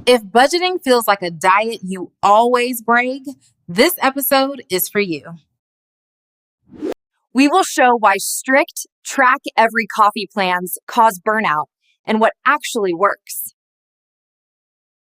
If budgeting feels like a diet you always brag, this episode is for you. We will show why strict track every coffee plans cause burnout and what actually works.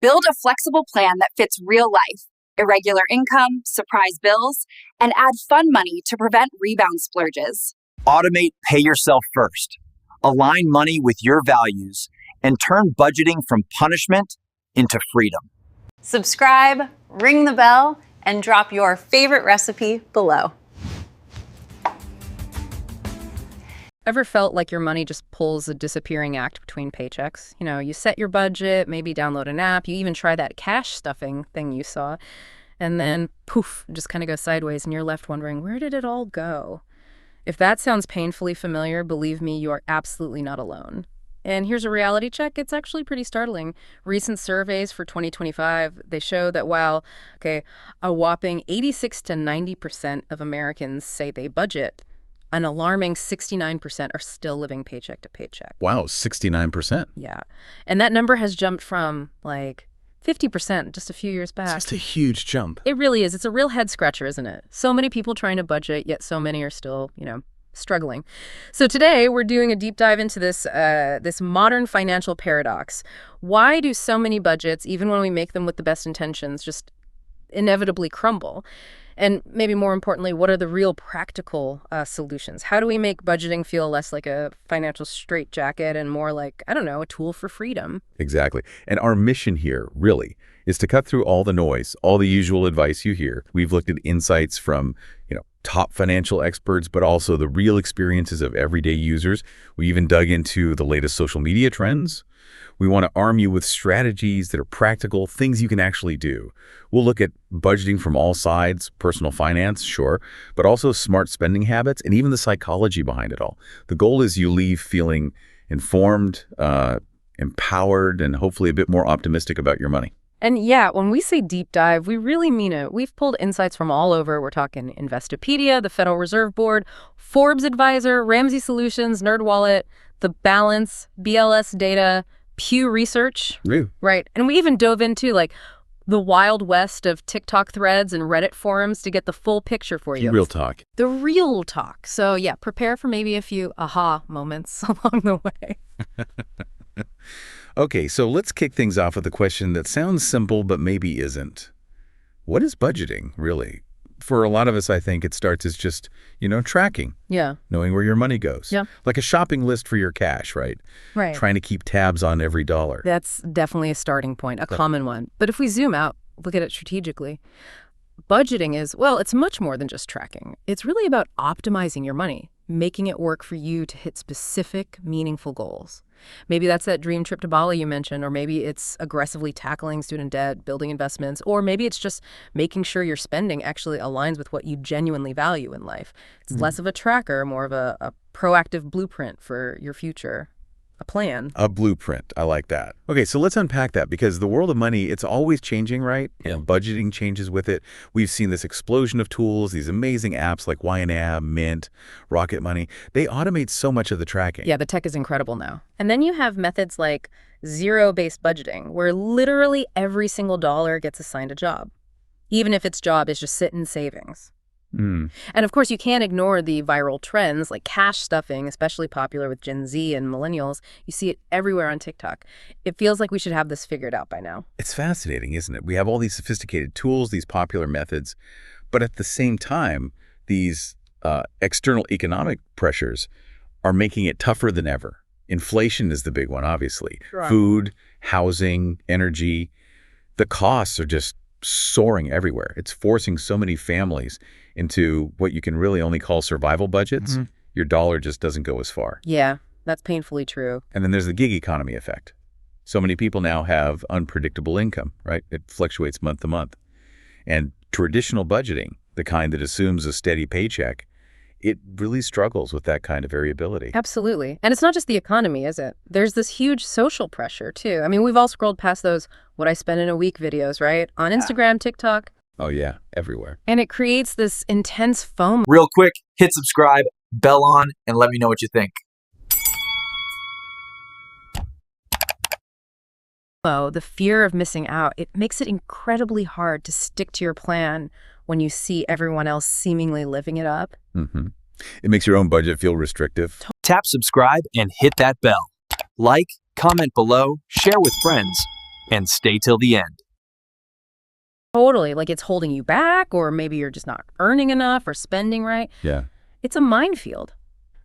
Build a flexible plan that fits real life, irregular income, surprise bills, and add fun money to prevent rebound splurges. Automate pay yourself first. Align money with your values and turn budgeting from punishment into freedom. Subscribe, ring the bell, and drop your favorite recipe below. Ever felt like your money just pulls a disappearing act between paychecks? You know, you set your budget, maybe download an app, you even try that cash stuffing thing you saw, and then poof, just kind of goes sideways and you're left wondering, where did it all go? If that sounds painfully familiar, believe me, you are absolutely not alone. And here's a reality check. It's actually pretty startling. Recent surveys for 2025, they show that while, a whopping 86 to 90% of Americans say they budget, an alarming 69% are still living paycheck to paycheck. Wow, 69%. Yeah. And that number has jumped from like 50% just a few years back. It's just a huge jump. It really is. It's a real head scratcher, isn't it? So many people trying to budget, yet so many are still, struggling. So today we're doing a deep dive into this modern financial paradox. Why do so many budgets, even when we make them with the best intentions, just inevitably crumble? And maybe more importantly, what are the real practical solutions? How do we make budgeting feel less like a financial straitjacket and more like, a tool for freedom? Exactly. And our mission here, really, is to cut through all the noise, all the usual advice you hear. We've looked at insights from, top financial experts, but also the real experiences of everyday users. We even dug into the latest social media trends. We want to arm you with strategies that are practical, things you can actually do. We'll look at budgeting from all sides, personal finance, sure, but also smart spending habits and even the psychology behind it all. The goal is you leave feeling informed, empowered, and hopefully a bit more optimistic about your money. And yeah, when we say deep dive, we really mean it. We've pulled insights from all over. We're talking Investopedia, the Federal Reserve Board, Forbes Advisor, Ramsey Solutions, NerdWallet, The Balance, BLS Data, Pew Research. Really? Right. And we even dove into the wild west of TikTok threads and Reddit forums to get the full picture for you. Real talk. The real talk. So yeah, prepare for maybe a few aha moments along the way. Okay, so let's kick things off with a question that sounds simple but maybe isn't. What is budgeting, really? For a lot of us, I think it starts as just, tracking. Yeah. Knowing where your money goes. Yeah. Like a shopping list for your cash, right? Right. Trying to keep tabs on every dollar. That's definitely a starting point, a common one. But if we zoom out, look at it strategically, budgeting is, it's much more than just tracking. It's really about optimizing your money, making it work for you to hit specific, meaningful goals. Maybe that's that dream trip to Bali you mentioned, or maybe it's aggressively tackling student debt, building investments, or maybe it's just making sure your spending actually aligns with what you genuinely value in life. It's less of a tracker, more of a proactive blueprint for your future. A plan. A blueprint. I like that. Okay, so let's unpack that because the world of money, it's always changing, right? Yeah. Budgeting changes with it. We've seen this explosion of tools, these amazing apps like YNAB, Mint, Rocket Money. They automate so much of the tracking. Yeah, the tech is incredible now. And then you have methods like zero-based budgeting, where literally every single dollar gets assigned a job, even if its job is just sit in savings. And of course, you can't ignore the viral trends like cash stuffing, especially popular with Gen Z and Millennials. You see it everywhere on TikTok. It feels like we should have this figured out by now. It's fascinating, isn't it? We have all these sophisticated tools, these popular methods, but at the same time, these external economic pressures are making it tougher than ever. Inflation is the big one, obviously. Sure. Food, housing, energy, the costs are just soaring everywhere. It's forcing so many families into what you can really only call survival budgets. Your dollar just doesn't go as far. Yeah, that's painfully true. And then there's the gig economy effect. So many people now have unpredictable income, right? It fluctuates month to month. And traditional budgeting, the kind that assumes a steady paycheck, it really struggles with that kind of variability. Absolutely. And it's not just the economy, is it? There's this huge social pressure, too. I mean, we've all scrolled past those what I spend in a week videos, right? On Instagram, TikTok. Oh, yeah, everywhere. And it creates this intense FOMO. Real quick, hit subscribe, bell on, and let me know what you think. Oh, the fear of missing out, it makes it incredibly hard to stick to your plan when you see everyone else seemingly living it up. It makes your own budget feel restrictive. Tap subscribe and hit that bell. Like, comment below, share with friends, and stay till the end. Totally, like it's holding you back, or maybe you're just not earning enough or spending right. Yeah. It's a minefield.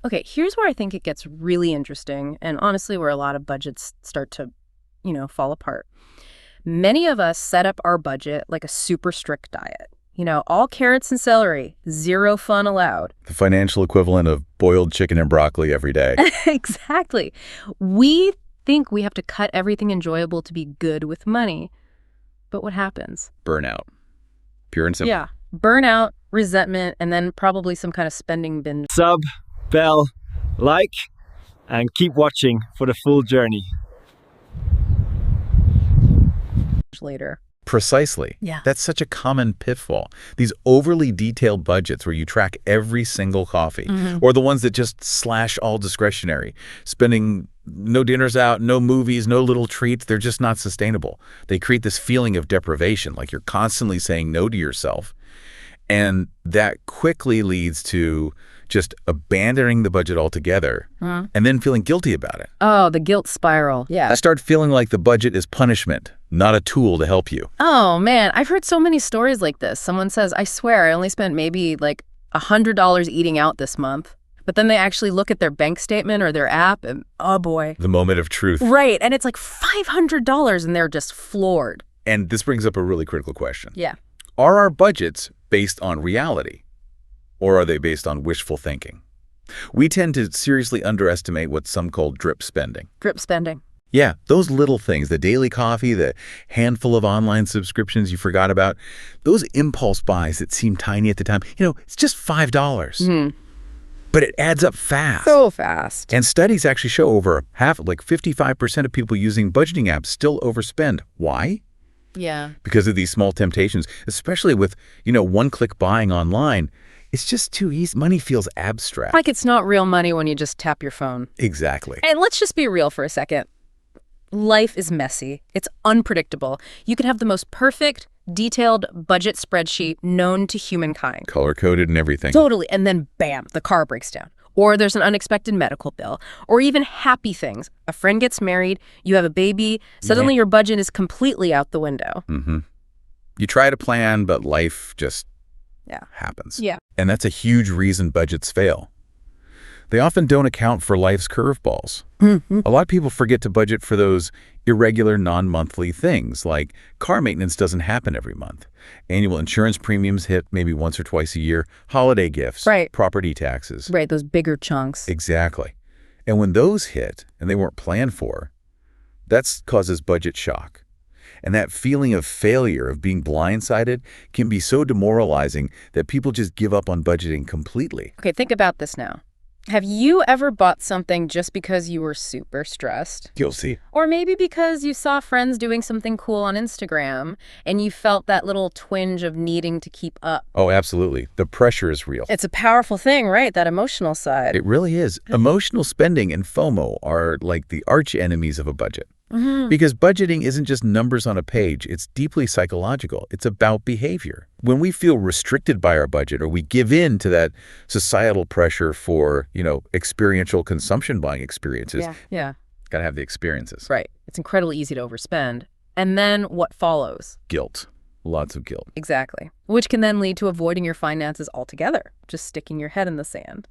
Okay, here's where I think it gets really interesting, and honestly where a lot of budgets start to, fall apart. Many of us set up our budget like a super strict diet. All carrots and celery, zero fun allowed. The financial equivalent of boiled chicken and broccoli every day. Exactly. We think we have to cut everything enjoyable to be good with money. But what happens? Burnout. Pure and simple. Yeah. Burnout, resentment, and then probably some kind of spending binge. Sub, bell, like, and keep watching for the full journey. Later. Precisely. Yeah. That's such a common pitfall. These overly detailed budgets where you track every single coffee, or the ones that just slash all discretionary, spending no dinners out, no movies, no little treats. They're just not sustainable. They create this feeling of deprivation, like you're constantly saying no to yourself. And that quickly leads to just abandoning the budget altogether and then feeling guilty about it. Oh, the guilt spiral. Yeah. I start feeling like the budget is punishment, not a tool to help you. Oh, man. I've heard so many stories like this. Someone says, I swear I only spent maybe like $100 eating out this month. But then they actually look at their bank statement or their app and, oh boy. The moment of truth. Right. And it's like $500 and they're just floored. And this brings up a really critical question. Yeah. Are our budgets based on reality, or are they based on wishful thinking? We tend to seriously underestimate what some call drip spending. Drip spending. Yeah, those little things, the daily coffee, the handful of online subscriptions you forgot about, those impulse buys that seem tiny at the time, it's just $5. But it adds up fast. So fast. And studies actually show over half, like 55% of people using budgeting apps still overspend. Why? Yeah. Because of these small temptations, especially with, one-click buying online. It's just too easy. Money feels abstract. Like it's not real money when you just tap your phone. Exactly. And let's just be real for a second. Life is messy. It's unpredictable. You can have the most perfect, detailed budget spreadsheet known to humankind. Color-coded and everything. Totally. And then bam, the car breaks down. Or there's an unexpected medical bill. Or even happy things. A friend gets married, you have a baby, suddenly your budget is completely out the window. You try to plan, but life just happens. Yeah. And that's a huge reason budgets fail. They often don't account for life's curveballs. A lot of people forget to budget for those irregular non-monthly things, like car maintenance doesn't happen every month. Annual insurance premiums hit maybe once or twice a year, holiday gifts, property taxes. Right, those bigger chunks. Exactly. And when those hit, and they weren't planned for, that causes budget shock. And that feeling of failure, of being blindsided, can be so demoralizing that people just give up on budgeting completely. Okay, think about this now. Have you ever bought something just because you were super stressed? Guilty. Or maybe because you saw friends doing something cool on Instagram and you felt that little twinge of needing to keep up? Oh, absolutely. The pressure is real. It's a powerful thing, right? That emotional side. It really is. Emotional spending and FOMO are like the arch enemies of a budget. Because budgeting isn't just numbers on a page. It's deeply psychological. It's about behavior. When we feel restricted by our budget, or we give in to that societal pressure for, experiential consumption buying experiences. Yeah. Got to have the experiences. Right. It's incredibly easy to overspend. And then what follows? Guilt. Lots of guilt. Exactly. Which can then lead to avoiding your finances altogether, just sticking your head in the sand.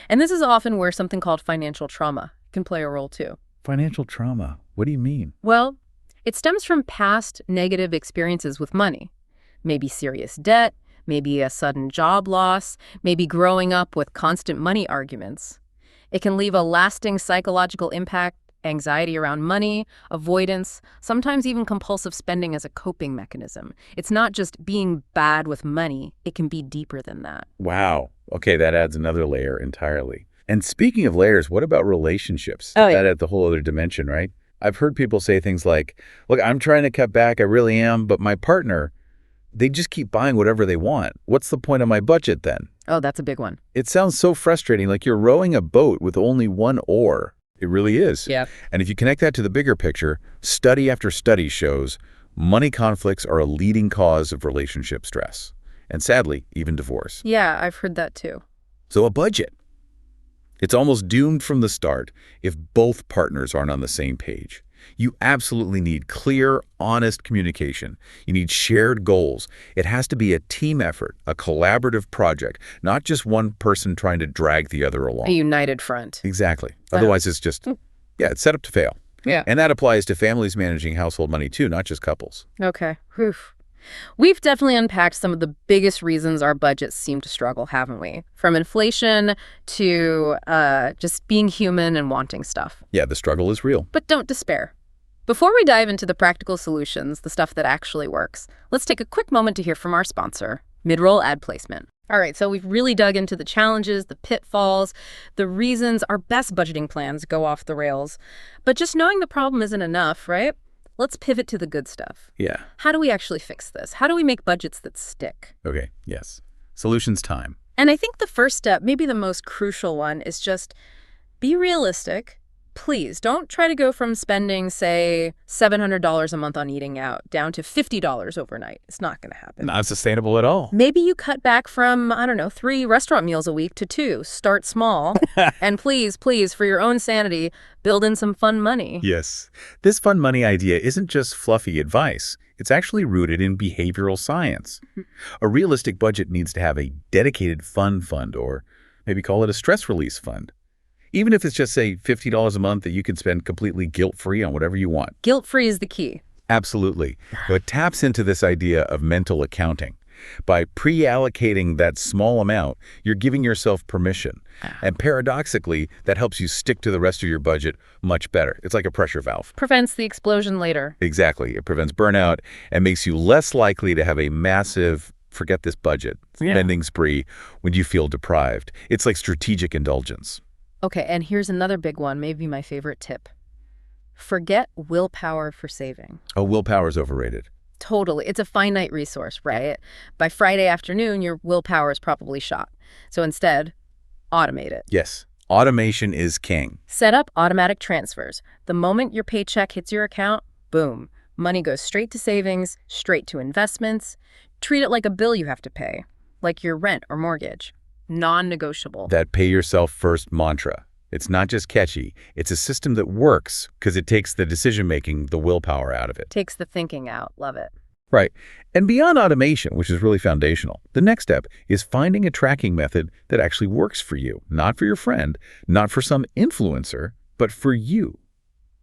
And this is often where something called financial trauma can play a role too. Financial trauma. What do you mean? Well, it stems from past negative experiences with money. Maybe serious debt, maybe a sudden job loss, maybe growing up with constant money arguments. It can leave a lasting psychological impact, anxiety around money, avoidance, sometimes even compulsive spending as a coping mechanism. It's not just being bad with money, it can be deeper than that. Wow. Okay, that adds another layer entirely. And speaking of layers, what about relationships? Oh, yeah. That adds the whole other dimension, right? I've heard people say things like, look, I'm trying to cut back, I really am, but my partner, they just keep buying whatever they want. What's the point of my budget then? Oh, that's a big one. It sounds so frustrating, like you're rowing a boat with only one oar. It really is. Yeah. And if you connect that to the bigger picture, study after study shows money conflicts are a leading cause of relationship stress. And sadly, even divorce. Yeah, I've heard that too. So a budget. It's almost doomed from the start if both partners aren't on the same page. You absolutely need clear, honest communication. You need shared goals. It has to be a team effort, a collaborative project, not just one person trying to drag the other along. A united front. Exactly. Otherwise, it's just, it's set up to fail. Yeah. And that applies to families managing household money too, not just couples. Okay. Whew. We've definitely unpacked some of the biggest reasons our budgets seem to struggle, haven't we? From inflation to just being human and wanting stuff. Yeah, the struggle is real. But don't despair. Before we dive into the practical solutions, the stuff that actually works, let's take a quick moment to hear from our sponsor, Midroll Ad Placement. All right, so we've really dug into the challenges, the pitfalls, the reasons our best budgeting plans go off the rails. But just knowing the problem isn't enough, right? Let's pivot to the good stuff. Yeah. How do we actually fix this? How do we make budgets that stick? Okay, yes. Solutions time. And I think the first step, maybe the most crucial one, is just be realistic. Please don't try to go from spending, say, $700 a month on eating out down to $50 overnight. It's not going to happen. Not sustainable at all. Maybe you cut back from, 3 restaurant meals a week to 2. Start small. And please, for your own sanity, build in some fun money. Yes. This fun money idea isn't just fluffy advice. It's actually rooted in behavioral science. A realistic budget needs to have a dedicated fun fund, or maybe call it a stress release fund. Even if it's just, say, $50 a month that you can spend completely guilt-free on whatever you want. Guilt-free is the key. Absolutely. It taps into this idea of mental accounting. By pre-allocating that small amount, you're giving yourself permission. And paradoxically, that helps you stick to the rest of your budget much better. It's like a pressure valve. Prevents the explosion later. Exactly. It prevents burnout and makes you less likely to have a massive, forget this budget, spending spree when you feel deprived. It's like strategic indulgence. Okay, and here's another big one, maybe my favorite tip. Forget willpower for saving. Oh, willpower's overrated. Totally. It's a finite resource, right? By Friday afternoon, your willpower is probably shot. So instead, automate it. Yes. Automation is king. Set up automatic transfers. The moment your paycheck hits your account, boom. Money goes straight to savings, straight to investments. Treat it like a bill you have to pay, like your rent or mortgage. Non-negotiable. That pay yourself first mantra. It's not just catchy. It's a system that works because it takes the decision-making, the willpower out of it. Takes the thinking out. Love it. Right. And beyond automation, which is really foundational, the next step is finding a tracking method that actually works for you, not for your friend, not for some influencer, but for you.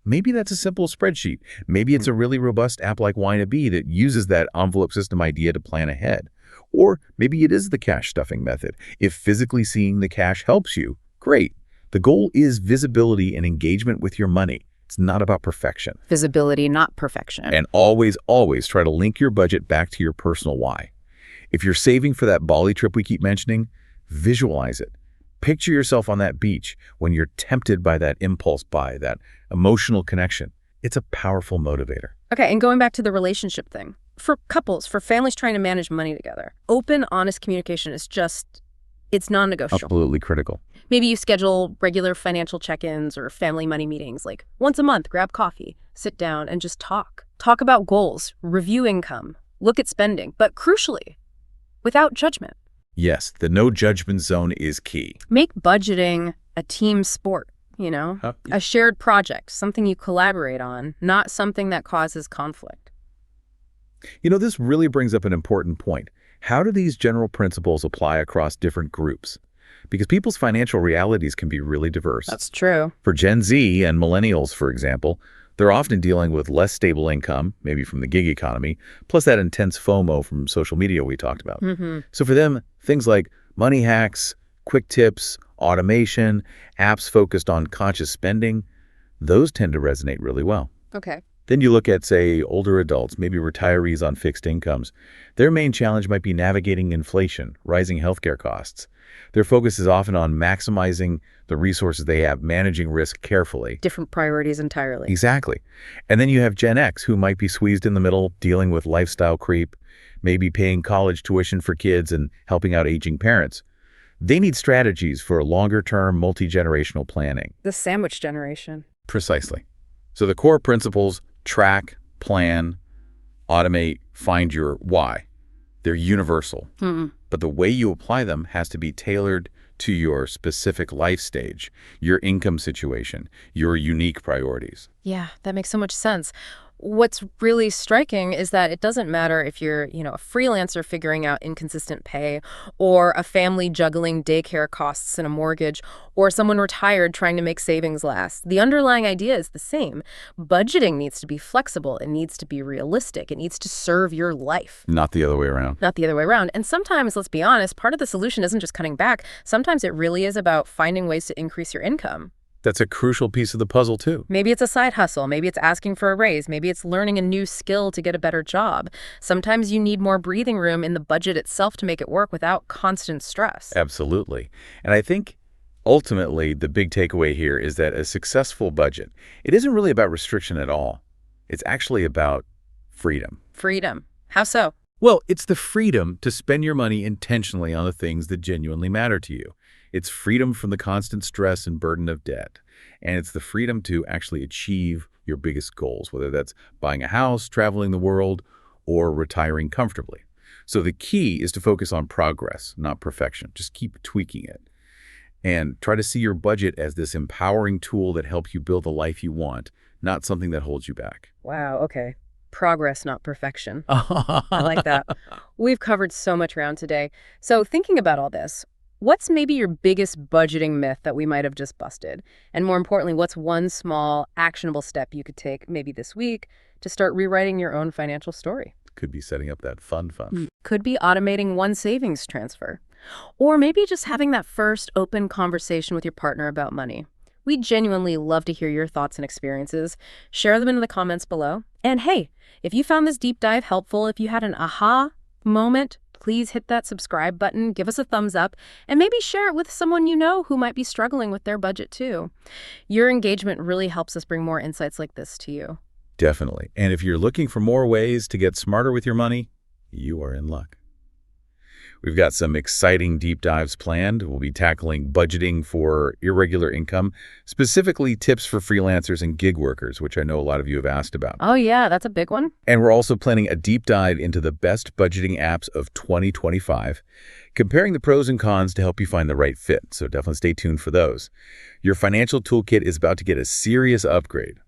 Maybe that's a simple spreadsheet. Maybe it's a really robust app like Wannabe that uses that envelope system idea to plan ahead. Or maybe it is the cash stuffing method. If physically seeing the cash helps you, great. The goal is visibility and engagement with your money. It's not about perfection. Visibility, not perfection. And always, always try to link your budget back to your personal why. If you're saving for that Bali trip we keep mentioning, visualize it. Picture yourself on that beach when you're tempted by that impulse buy, that emotional connection. It's a powerful motivator. Okay, and going back to the relationship thing. For couples, for families trying to manage money together, open, honest communication is it's non-negotiable. Absolutely critical. Maybe you schedule regular financial check-ins or family money meetings, like once a month, grab coffee, sit down, and just talk. Talk about goals, review income, look at spending, but crucially, without judgment. Yes, the no judgment zone is key. Make budgeting a team sport, a shared project, something you collaborate on, not something that causes conflict. This really brings up an important point. How do these general principles apply across different groups? Because people's financial realities can be really diverse. That's true. For Gen Z and Millennials, for example, they're often dealing with less stable income, maybe from the gig economy, plus that intense FOMO from social media we talked about. So for them, things like money hacks, quick tips, automation, apps focused on conscious spending, those tend to resonate really well. Okay. Then you look at, say, older adults, maybe retirees on fixed incomes. Their main challenge might be navigating inflation, rising healthcare costs. Their focus is often on maximizing the resources they have, managing risk carefully. Different priorities entirely. Exactly. And then you have Gen X, who might be squeezed in the middle, dealing with lifestyle creep, maybe paying college tuition for kids and helping out aging parents. They need strategies for longer-term, multi-generational planning. The sandwich generation. Precisely. So the core principles: track, plan, automate, find your why. They're universal. But the way you apply them has to be tailored to your specific life stage, your income situation, your unique priorities. Yeah, that makes so much sense. What's really striking is that it doesn't matter if you're, a freelancer figuring out inconsistent pay, or a family juggling daycare costs and a mortgage, or someone retired trying to make savings last. The underlying idea is the same. Budgeting needs to be flexible. It needs to be realistic. It needs to serve your life. Not the other way around. Not the other way around. And sometimes, let's be honest, part of the solution isn't just cutting back. Sometimes it really is about finding ways to increase your income. That's a crucial piece of the puzzle, too. Maybe it's a side hustle. Maybe it's asking for a raise. Maybe it's learning a new skill to get a better job. Sometimes you need more breathing room in the budget itself to make it work without constant stress. Absolutely. And I think ultimately the big takeaway here is that a successful budget, it isn't really about restriction at all. It's actually about freedom. Freedom. How so? Well, it's the freedom to spend your money intentionally on the things that genuinely matter to you. It's freedom from the constant stress and burden of debt. And it's the freedom to actually achieve your biggest goals, whether that's buying a house, traveling the world, or retiring comfortably. So the key is to focus on progress, not perfection. Just keep tweaking it. And try to see your budget as this empowering tool that helps you build the life you want, not something that holds you back. Wow, okay. Progress, not perfection. I like that. We've covered so much ground today. So thinking about all this, what's maybe your biggest budgeting myth that we might have just busted? And more importantly, what's one small, actionable step you could take maybe this week to start rewriting your own financial story? Could be setting up that fund. Could be automating one savings transfer. Or maybe just having that first open conversation with your partner about money. We genuinely love to hear your thoughts and experiences. Share them in the comments below. And hey, if you found this deep dive helpful, if you had an aha moment, please hit that subscribe button, give us a thumbs up, and maybe share it with someone you know who might be struggling with their budget too. Your engagement really helps us bring more insights like this to you. Definitely. And if you're looking for more ways to get smarter with your money, you are in luck. We've got some exciting deep dives planned. We'll be tackling budgeting for irregular income, specifically tips for freelancers and gig workers, which I know a lot of you have asked about. Oh yeah, that's a big one. And we're also planning a deep dive into the best budgeting apps of 2025, comparing the pros and cons to help you find the right fit. So definitely stay tuned for those. Your financial toolkit is about to get a serious upgrade.